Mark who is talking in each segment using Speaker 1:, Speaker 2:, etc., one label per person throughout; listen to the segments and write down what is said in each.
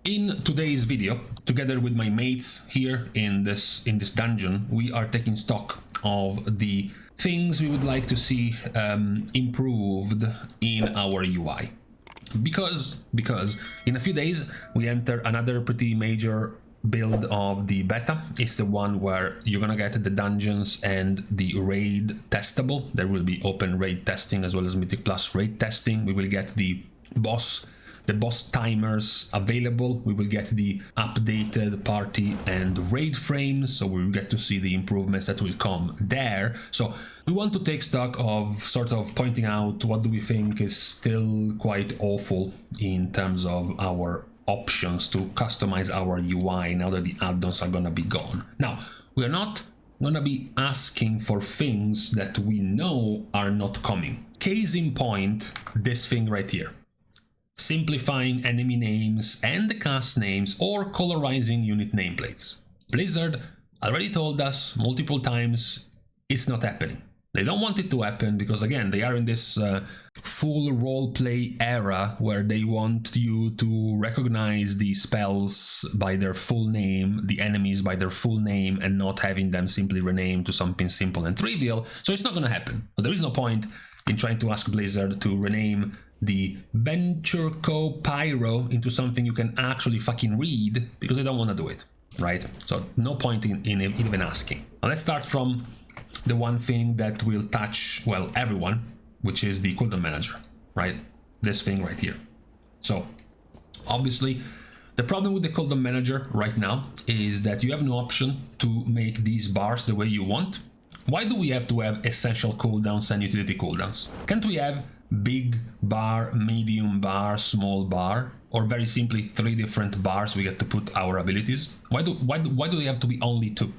Speaker 1: In today's video, together with my mates here in this dungeon, we are taking stock of the things we would like to see improved in our UI. Because in a few days we enter another pretty major build of the beta. It's the one where you're gonna get the dungeons and the raid testable. There will be open raid testing as well as Mythic Plus raid testing. We will get the boss timers available. We will get the updated party and raid frames, so we will get to see the improvements that will come there. So we want to take stock of sort of pointing out what do we think is still quite awful in terms of our options to customize our UI now that the add-ons are gonna be gone. Now, we are not gonna be asking for things that we know are not coming. Case in point, this thing right here. Simplifying enemy names and the class names or colorizing unit nameplates. Blizzard already told us multiple times it's not happening. They don't want it to happen because, again, they are in this full roleplay era where they want you to recognize the spells by their full name, the enemies by their full name, and not having them simply renamed to something simple and trivial. So it's not going to happen. But there is no point in trying to ask Blizzard to rename the Venture Co. Pyro into something you can actually fucking read, because they don't want to do it, right? So no point in even asking. Now let's start from the one thing that will touch, well, everyone, which is the Cooldown Manager, right? This thing right here. So obviously the problem with the Cooldown Manager right now is that you have no option to make these bars the way you want. Why do we have to have essential cooldowns and utility cooldowns? Can't we have big bar, medium bar, small bar, or very simply 3 different bars we get to put our abilities? Why do they have to be only 2?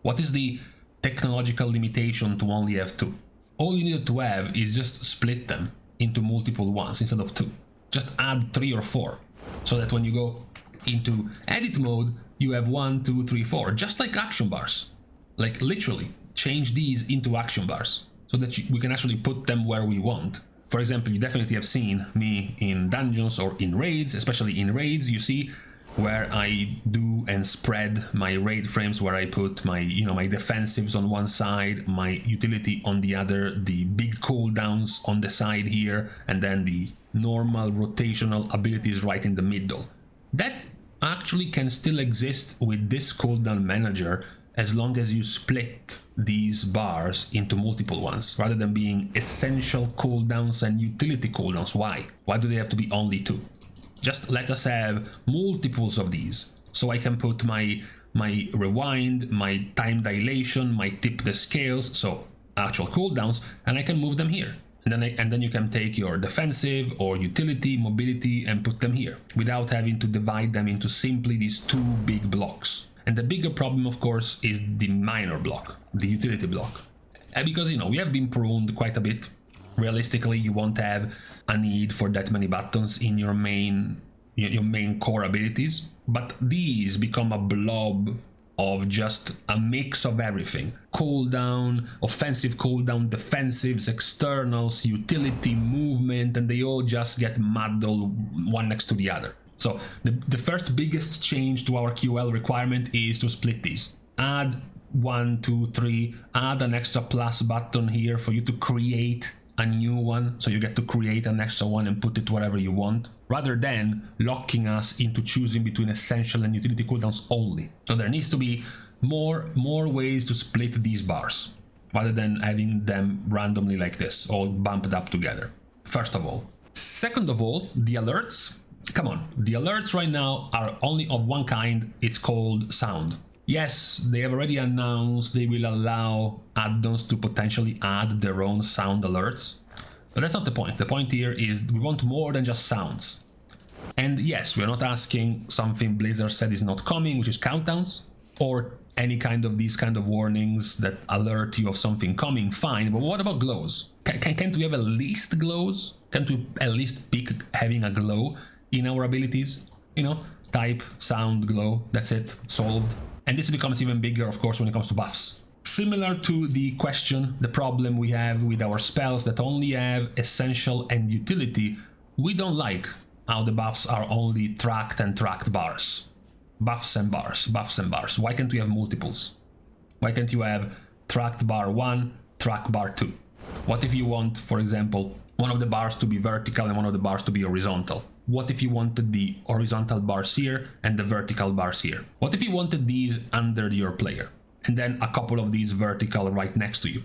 Speaker 1: What is the technological limitation to only have 2? All you need to have is just split them into multiple ones instead of 2. Just add 3 or 4, so that when you go into edit mode, you have 1, 2, 3, 4, just like action bars. Like literally change these into action bars so that we can actually put them where we want. For example, you definitely have seen me in dungeons or in raids, especially in raids, you see where I do and spread my raid frames, where I put my, my defensives on one side, my utility on the other, the big cooldowns on the side here, and then the normal rotational abilities right in the middle. That actually can still exist with this Cooldown Manager as long as you split these bars into multiple ones, rather than being essential cooldowns and utility cooldowns. Why? Why do they have to be only 2? Just let us have multiples of these, so I can put my rewind, my time dilation, my tip the scales, so actual cooldowns, and I can move them here. And then you can take your defensive or utility, mobility, and put them here, without having to divide them into simply these 2 big blocks. And the bigger problem, of course, is the minor block, the utility block. Because, we have been pruned quite a bit. Realistically, you won't have a need for that many buttons in your main core abilities, but these become a blob of just a mix of everything. Cooldown, offensive cooldown, defensives, externals, utility, movement, and they all just get muddled one next to the other. So the first biggest change to our QL requirement is to split these. Add 1, 2, 3, add an extra plus button here for you to create a new one, so you get to create an extra one and put it wherever you want, rather than locking us into choosing between essential and utility cooldowns only. So there needs to be more ways to split these bars, rather than having them randomly like this, all bumped up together. First of all. Second of all, the alerts. Come on, the alerts right now are only of one kind. It's called sound. Yes, they have already announced they will allow add-ons to potentially add their own sound alerts, but that's not the point. The point here is we want more than just sounds. And yes, we're not asking something Blizzard said is not coming, which is countdowns, or any kind of these kind of warnings that alert you of something coming, fine, but what about glows? Can't we have at least glows? Can't we at least pick having a glow in our abilities? Type, sound, glow, that's it, solved. And this becomes even bigger, of course, when it comes to buffs. Similar to the question, the problem we have with our spells that only have essential and utility, we don't like how the buffs are only tracked and tracked bars. Buffs and bars, buffs and bars. Why can't we have multiples? Why can't you have tracked bar 1, track bar 2? What if you want, for example, one of the bars to be vertical and one of the bars to be horizontal? What if you wanted the horizontal bars here and the vertical bars here? What if you wanted these under your player and then a couple of these vertical right next to you?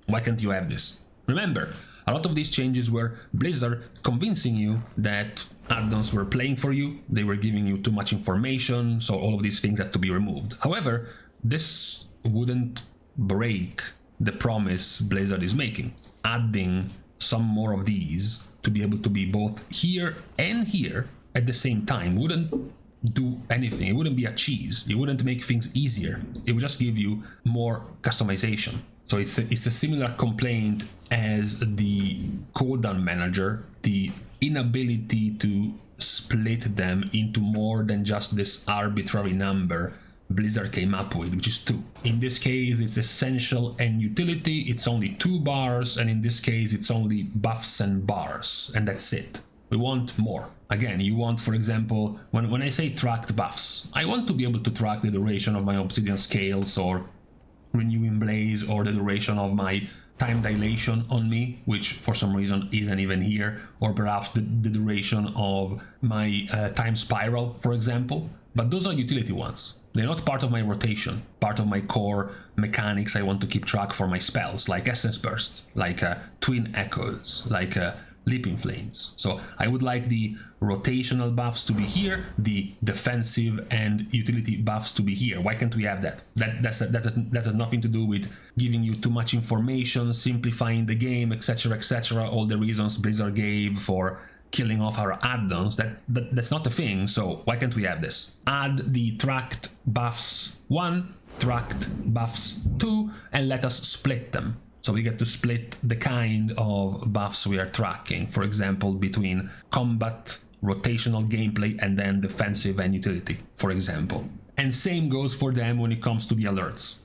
Speaker 1: Why can't you have this? Remember, a lot of these changes were Blizzard convincing you that add-ons were playing for you, they were giving you too much information, so all of these things had to be removed. However, this wouldn't break the promise Blizzard is making. Adding some more of these to be able to be both here and here at the same time wouldn't do anything. It wouldn't be a cheese. It wouldn't make things easier. It would just give you more customization. So it's a similar complaint as the Cooldown Manager, the inability to split them into more than just this arbitrary number Blizzard came up with, which is 2. In this case, it's essential and utility, it's only 2 bars, and in this case, it's only buffs and bars, and that's it. We want more. Again, you want, for example, when I say tracked buffs, I want to be able to track the duration of my obsidian scales or renewing blaze or the duration of my time dilation on me, which for some reason isn't even here, or perhaps the duration of my time spiral, for example. But those are utility ones. They're not part of my rotation, part of my core mechanics I want to keep track for my spells, like Essence Bursts, like Twin Echoes, like Leaping Flames. So I would like the rotational buffs to be here, the defensive and utility buffs to be here. Why can't we have that? That has nothing to do with giving you too much information, simplifying the game, etc., etc. All the reasons Blizzard gave for killing off our add-ons. That's not a thing, so why can't we have this? Add the tracked buffs 1, tracked buffs 2, and let us split them. So we get to split the kind of buffs we are tracking, for example, between combat, rotational gameplay, and then defensive and utility, for example. And same goes for them when it comes to the alerts.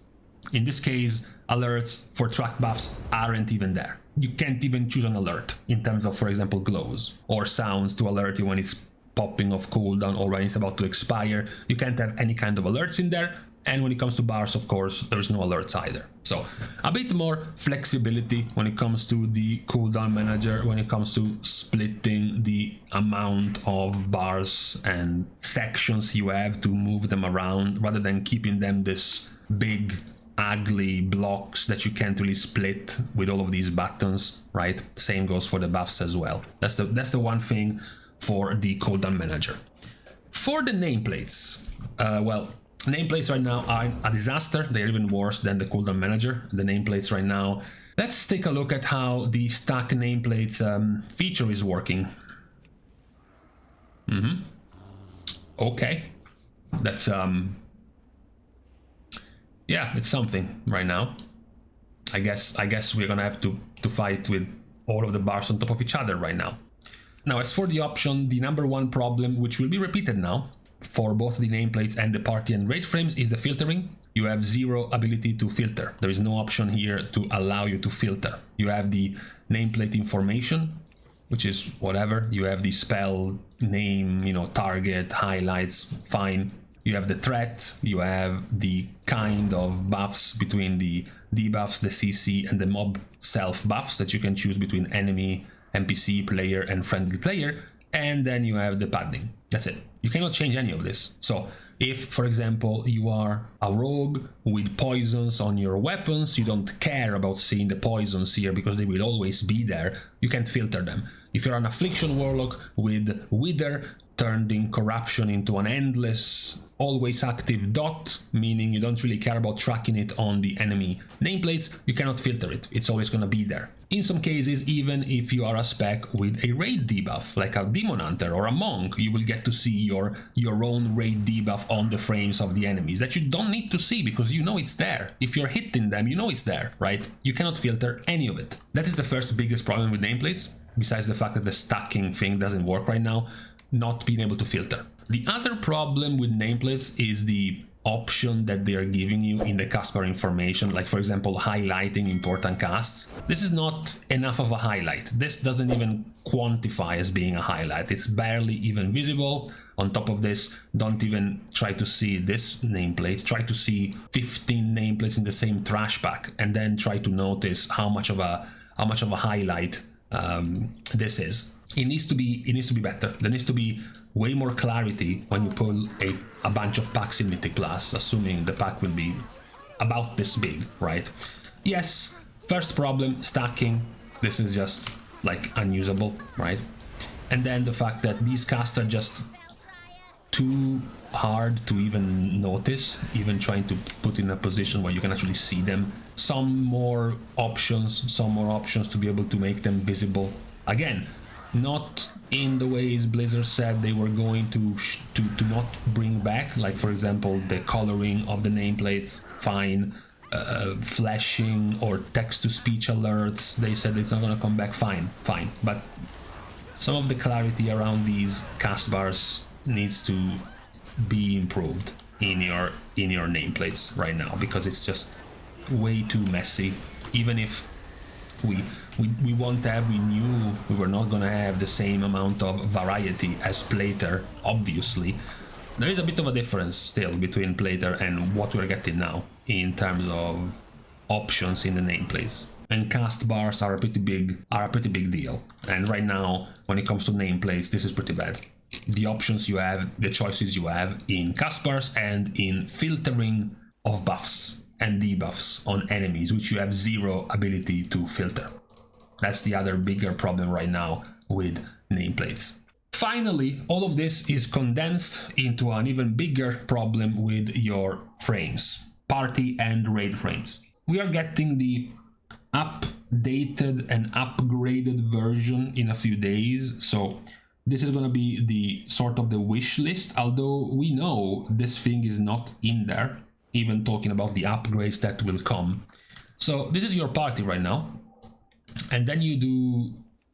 Speaker 1: In this case, alerts for tracked buffs aren't even there. You can't even choose an alert in terms of, for example, glows or sounds to alert you when it's popping off cooldown or when it's about to expire. You can't have any kind of alerts in there. And when it comes to bars, of course, there's no alerts either. So a bit more flexibility when it comes to the Cooldown Manager, when it comes to splitting the amount of bars and sections you have to move them around, rather than keeping them this big, ugly blocks that you can't really split with all of these buttons, right? Same goes for the buffs as well. That's the one thing for the Cooldown Manager. For the nameplates, well, nameplates right now are a disaster. They're even worse than the Cooldown Manager. The nameplates right now. Let's take a look at how the stack nameplates feature is working. Okay, that's yeah, it's something right now. I guess we're gonna have to fight with all of the bars on top of each other right now. Now, as for the option, the number one problem, which will be repeated now for both the nameplates and the party and raid frames, is the filtering. You have zero ability to filter. There is no option here to allow you to filter. You have the nameplate information, which is whatever. You have the spell name, you know, target, highlights, fine. You have the threat, you have the kind of buffs between the debuffs, the CC, and the mob self buffs that you can choose between enemy, NPC player, and friendly player. And then you have the padding. That's it. You cannot change any of this. So if, for example, you are a rogue with poisons on your weapons, you don't care about seeing the poisons here because they will always be there. You can't filter them. If you're an affliction warlock with wither, turning corruption into an endless, always active dot, meaning you don't really care about tracking it on the enemy nameplates, you cannot filter it. It's always going to be there. In some cases, even if you are a spec with a raid debuff, like a demon hunter or a monk, you will get to see your own raid debuff on the frames of the enemies that you don't need to see because you know it's there. If you're hitting them, you know it's there, right? You cannot filter any of it. That is the first biggest problem with nameplates, besides the fact that the stacking thing doesn't work right now, not being able to filter. The other problem with nameplates is the option that they are giving you in the cast bar information, like for example highlighting important casts, this is not enough of a highlight. This doesn't even quantify as being a highlight. It's barely even visible. On top of this, don't even try to see this nameplate. Try to see 15 nameplates in the same trash pack, and then try to notice how much of a highlight this is. It needs to be better. There needs to be way more clarity when you pull a bunch of packs in Mythic Plus, assuming the pack will be about this big, right? Yes, first problem, stacking. This is just like unusable, right? And then the fact that these casts are just too hard to even notice, even trying to put in a position where you can actually see them. Some more options to be able to make them visible. Again, not in the ways Blizzard said they were going to not bring back, like for example the coloring of the nameplates, fine, flashing or text-to-speech alerts, they said it's not going to come back, fine, but some of the clarity around these cast bars needs to be improved in your nameplates right now, because it's just way too messy. Even if we knew we were not gonna have the same amount of variety as Plater, obviously. There is a bit of a difference still between Plater and what we're getting now in terms of options in the nameplates. And cast bars are a pretty big deal. And right now, when it comes to nameplates, this is pretty bad. The options you have, the choices you have in cast bars and in filtering of buffs and debuffs on enemies, which you have zero ability to filter. That's the other bigger problem right now with nameplates. Finally, all of this is condensed into an even bigger problem with your frames, party and raid frames. We are getting the updated and upgraded version in a few days, so this is going to be the sort of the wish list, although we know this thing is not in there, even talking about the upgrades that will come. So this is your party right now, and then you do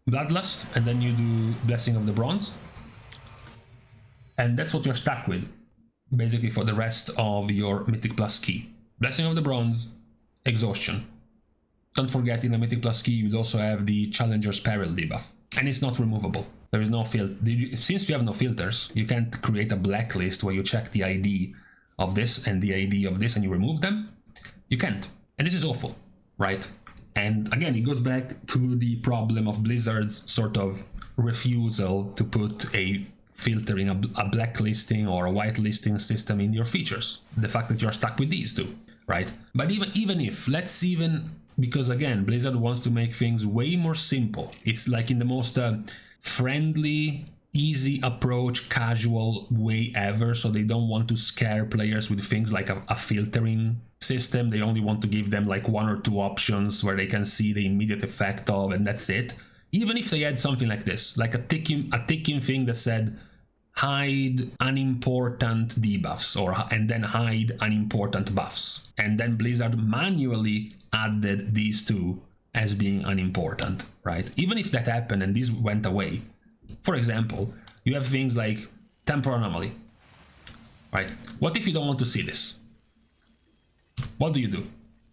Speaker 1: Bloodlust, and then you do Blessing of the Bronze, and that's what you're stuck with basically for the rest of your Mythic Plus key. Blessing of the Bronze, Exhaustion. Don't forget, in the Mythic Plus key you also have the Challenger's Peril debuff, and it's not removable. There is no filter. Since you have no filters, you can't create a blacklist where you check the ID of this and the ID of this and you remove them. You can't. And this is awful, right? And again, it goes back to the problem of Blizzard's sort of refusal to put a filtering, a blacklisting or a whitelisting system in your features. The fact that you're stuck with these two, right? But even if, because again, Blizzard wants to make things way more simple. It's like in the most friendly, easy approach, casual way ever, so they don't want to scare players with things like a filtering system. They only want to give them like one or two options where they can see the immediate effect of, and that's it. Even if they had something like this, like a ticking thing that said hide unimportant debuffs, and then hide unimportant buffs, and then Blizzard manually added these two as being unimportant, right? Even if that happened and these went away, for example, you have things like Temporal Anomaly, right? What if you don't want to see this? What do you do?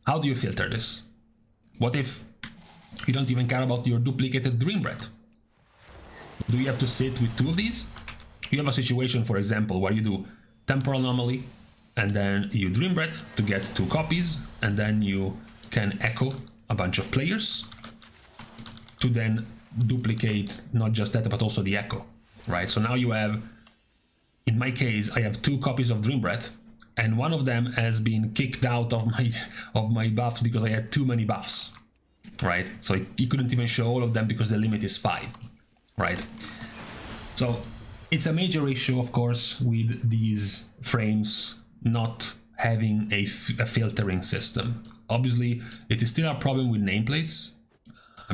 Speaker 1: How do you filter this? What if you don't even care about your duplicated Dream Breath? Do you have to sit with two of these? You have a situation, for example, where you do Temporal Anomaly and then you Dream Breath to get 2 copies, and then you can echo a bunch of players to then duplicate not just that but also the echo, right? So now you have, in my case, I have 2 copies of Dream Breath, and one of them has been kicked out of my buffs because I had too many buffs, right? So you couldn't even show all of them because the limit is 5, right? So it's a major issue, of course, with these frames not having a filtering system. Obviously, it is still a problem with nameplates,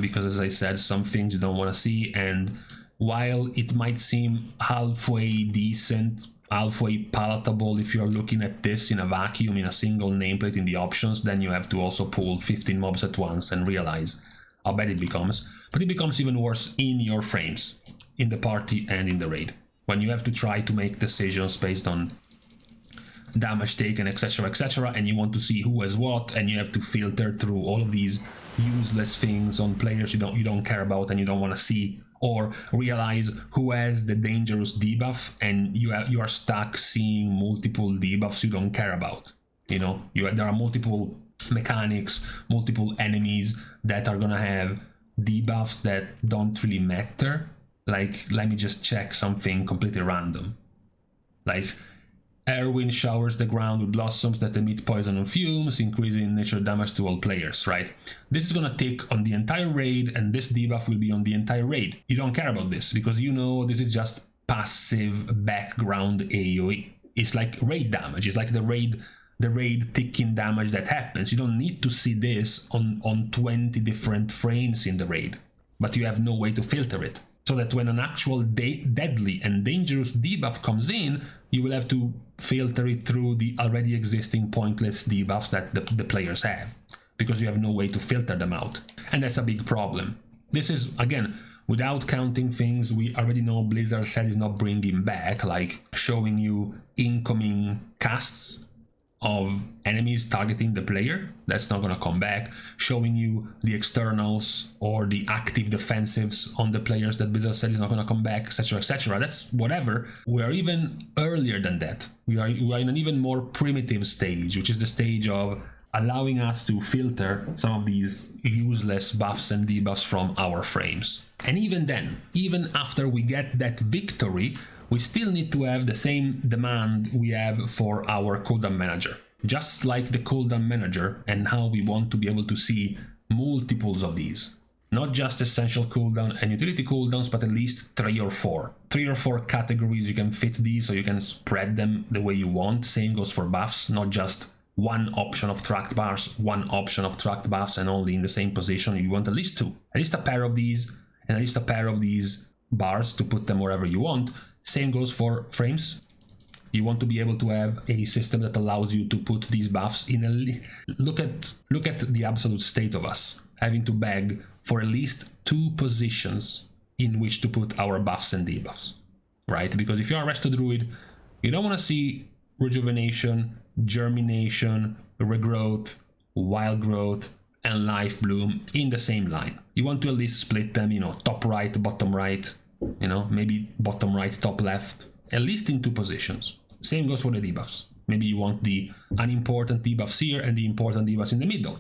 Speaker 1: because as I said, some things you don't want to see, and while it might seem halfway decent, halfway palatable if you're looking at this in a vacuum, in a single nameplate in the options, then you have to also pull 15 mobs at once and realize how bad it becomes. But it becomes even worse in your frames, in the party and in the raid, when you have to try to make decisions based on damage taken, etc, etc, and you want to see who has what, and you have to filter through all of these useless things on players you don't care about and you don't want to see, or realize who has the dangerous debuff, and you are stuck seeing multiple debuffs you don't care about. You know, there are multiple mechanics, multiple enemies that are gonna have debuffs that don't really matter. Like, let me just check something completely random. Like, Airwind showers the ground with blossoms that emit poison and fumes, increasing nature damage to all players, right? This is gonna tick on the entire raid, and this debuff will be on the entire raid. You don't care about this, because you know this is just passive background AoE. It's like raid damage, it's like the raid ticking damage that happens. You don't need to see this on 20 different frames in the raid, but you have no way to filter it. So that when an actual deadly and dangerous debuff comes in, you will have to filter it through the already existing pointless debuffs that the players have, because you have no way to filter them out. And that's a big problem. This is, again, without counting things we already know Blizzard said is not bringing back, like showing you incoming casts of enemies targeting the player. That's not going to come back. Showing you the externals or the active defensives on the players that Blizzard said is not going to come back, etc, etc. That's whatever. We are even earlier than that. We are in an even more primitive stage, which is the stage of allowing us to filter some of these useless buffs and debuffs from our frames. And even then, even after we get that victory, we still need to have the same demand we have for our Cooldown Manager. Just like the Cooldown Manager, and how we want to be able to see multiples of these. Not just essential cooldown and utility cooldowns, but at least 3 or 4. 3 or 4 categories you can fit these, so you can spread them the way you want. Same goes for buffs, not just one option of tracked bars, one option of tracked buffs, and only in the same position. You want at least 2. At least a pair of these, and at least a pair of these bars to put them wherever you want. Same goes for frames. You want to be able to have a system that allows you to put these buffs in a... Look at the absolute state of us, having to beg for at least 2 positions in which to put our buffs and debuffs, right? Because if you're a Resto Druid, you don't want to see Rejuvenation, Germination, Regrowth, Wild Growth, and Life Bloom in the same line. You want to at least split them, you know, top right, bottom right, you know, maybe bottom right, top left, at least in 2 positions. Same goes for the debuffs. Maybe you want the unimportant debuffs here and the important debuffs in the middle.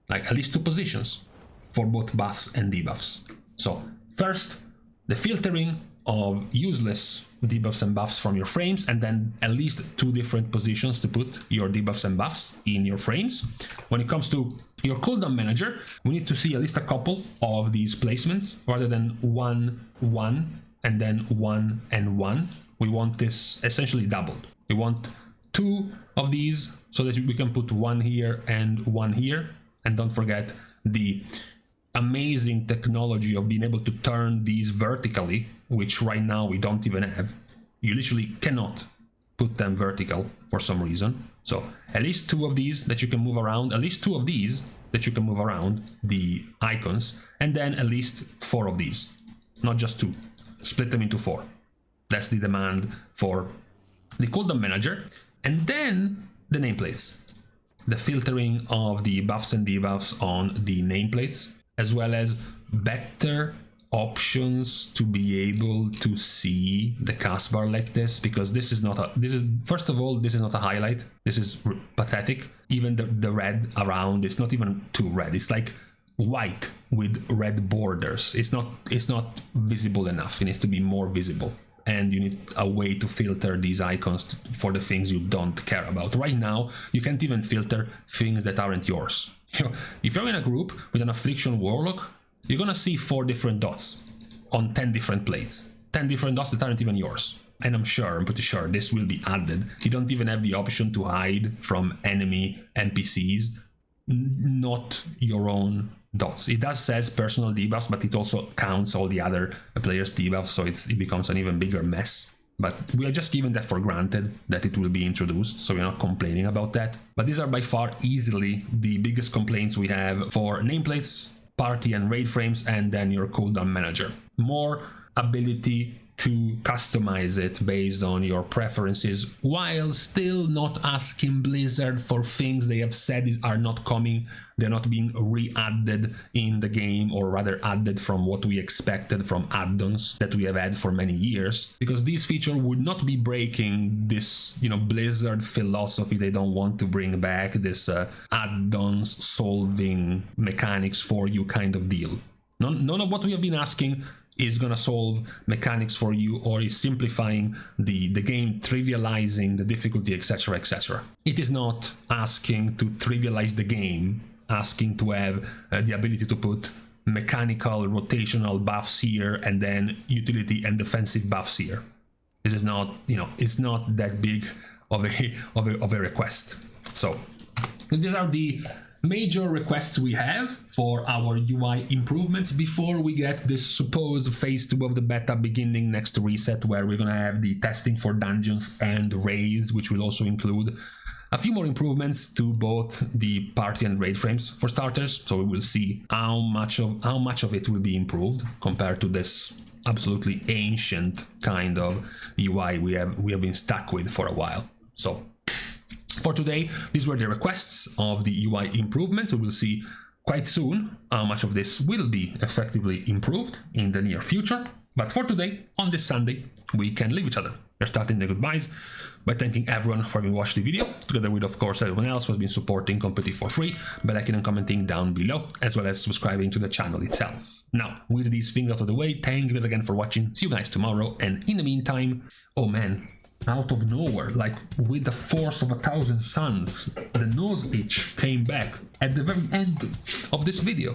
Speaker 1: Like at least 2 positions for both buffs and debuffs. So first, the filtering of useless debuffs and buffs from your frames, and then at least 2 different positions to put your debuffs and buffs in your frames. When it comes to your Cooldown Manager, we need to see at least a couple of these placements rather than 1, 1, and then 1 and 1. We want this essentially doubled. We want 2 of these so that we can put 1 here and 1 here. And don't forget the amazing technology of being able to turn these vertically, which right now we don't even have. You literally cannot put them vertical for some reason. So at least 2 of these that you can move around, at least 2 of these that you can move around the icons, and then at least 4 of these, not just 2. Split them into 4. That's the demand for the Cooldown Manager. And then the nameplates, the filtering of the buffs and debuffs on the nameplates, as well as better options to be able to see the cast bar like this, because this is first of all, this is not a highlight. This is pathetic. Even the red around, it's not even too red. It's like white with red borders. It's not visible enough. It needs to be more visible. And you need a way to filter these icons for the things you don't care about. Right now, you can't even filter things that aren't yours. You know, if you're in a group with an Affliction Warlock, you're gonna see 4 different dots on 10 different plates. 10 different dots that aren't even yours. And I'm pretty sure this will be added. You don't even have the option to hide from enemy NPCs, not your own dots. It does says personal debuffs, but it also counts all the other players' debuffs, so it becomes an even bigger mess. But we are just giving that for granted that it will be introduced, so we're not complaining about that. But these are by far easily the biggest complaints we have for nameplates, party and raid frames, and then your Cooldown Manager. More ability to customize it based on your preferences, while still not asking Blizzard for things they have said are not coming, they're not being re-added in the game, or rather added from what we expected from add-ons that we have had for many years, because this feature would not be breaking this, Blizzard philosophy. They don't want to bring back this add-ons solving mechanics for you kind of deal. None of what we have been asking is gonna solve mechanics for you, or is simplifying the game, trivializing the difficulty, etc, etc. It is not asking to trivialize the game, asking to have the ability to put mechanical rotational buffs here and then utility and defensive buffs here. This is not, it's not that big of a request. So these are the major requests we have for our UI improvements before we get this supposed phase 2 of the beta beginning next reset, where we're gonna have the testing for dungeons and raids, which will also include a few more improvements to both the party and raid frames for starters. So we will see how much of it will be improved compared to this absolutely ancient kind of UI we have been stuck with for a while. So for today, these were the requests of the UI improvements. We will see quite soon how much of this will be effectively improved in the near future. But for today, on this Sunday, we can leave each other. We're starting the goodbyes by thanking everyone for having watched the video, together with, of course, everyone else who has been supporting Competitive for free by liking and commenting down below, as well as subscribing to the channel itself. Now, with these things out of the way, thank you guys again for watching. See you guys tomorrow, and in the meantime, oh man, out of nowhere, like with the force of 1,000 suns, the nose itch came back at the very end of this video.